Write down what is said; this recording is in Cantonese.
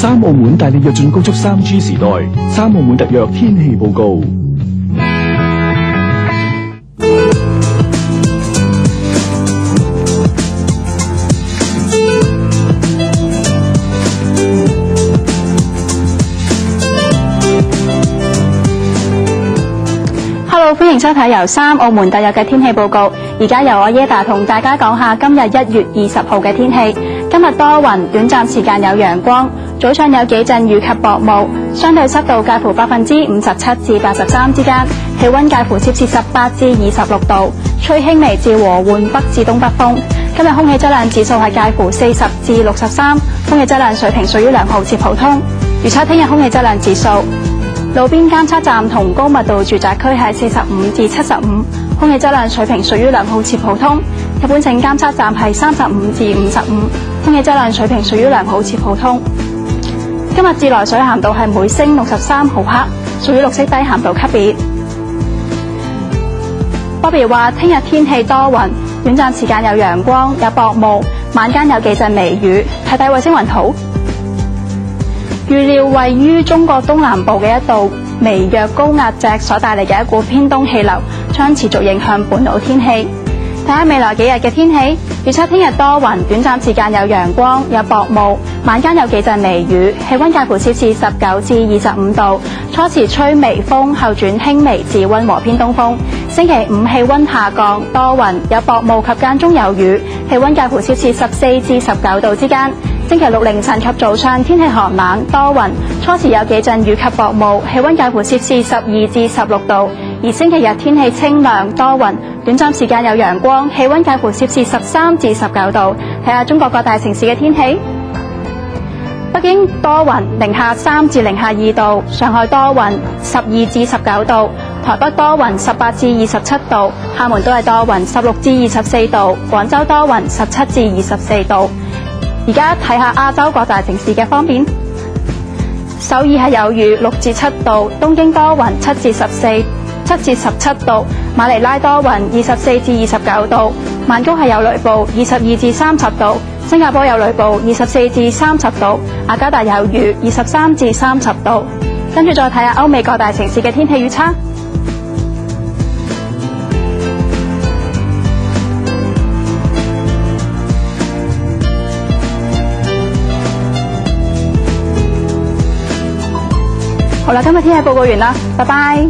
三澳門帶你躍進高速 3G 時代，三澳門特約天氣報告。Hello， 歡迎收睇由三澳門特約嘅天氣報告。而家由我耶達同大家講下今日1月20號嘅天氣。今日多雲，短暫時間有陽光，早上有幾陣雨及薄霧，相對濕度介乎57%至83%之間，氣溫介乎攝氏18至26度，吹輕微至和緩北至東北風。今日空氣質量指數係介乎40至63，空氣質量水平屬於良好至普通。預測聽日空氣質量指數，路邊監測站同高密度住宅區係45至75，空氣質量水平屬於良好至普通。一般性監測站係35至55，空氣質量水平屬於良好至普通。今日自來水鹹度係每升63毫克，屬於綠色低鹹度級別。Bobby 話：聽日天氣多雲，短暫時間有陽光，有薄霧，晚間有幾陣微雨。睇睇衛星雲圖。預料位於中國東南部嘅一道微弱高壓脊所帶嚟嘅一股偏東氣流，將持續影響本島天氣。睇下未來幾日嘅天氣，預測聽日多雲，短暫時間有陽光，有薄霧，晚間有幾陣微雨，氣溫介乎攝氏19至25度，初時吹微風，後轉輕微至溫和偏東風。星期五氣溫下降，多雲，有薄霧及間中有雨，氣溫介乎攝氏14至19度之間。星期六凌晨及早上天氣寒冷，多雲，初時有幾陣雨及薄霧，氣溫介乎攝氏12至16度。而星期日天氣清涼多雲，短暫時間有陽光，氣溫介乎攝氏13至19度。睇下中國各大城市嘅天氣。北京多雲，零下3至零下2度；上海多雲，12至19度；台北多雲，18至27度；廈門都係多雲，16至24度；廣州多雲，17至24度。而家睇下亞洲各大城市嘅方面。首爾係有雨，6至7度；東京多雲，7至17度；馬尼拉多雲，24至29度；曼谷係有雷暴，22至30度；新加坡有雷暴，24至30度；雅加達有雨，23至30度。跟住再睇下歐美各大城市嘅天氣預測。好啦，今日天氣報告完啦，拜拜。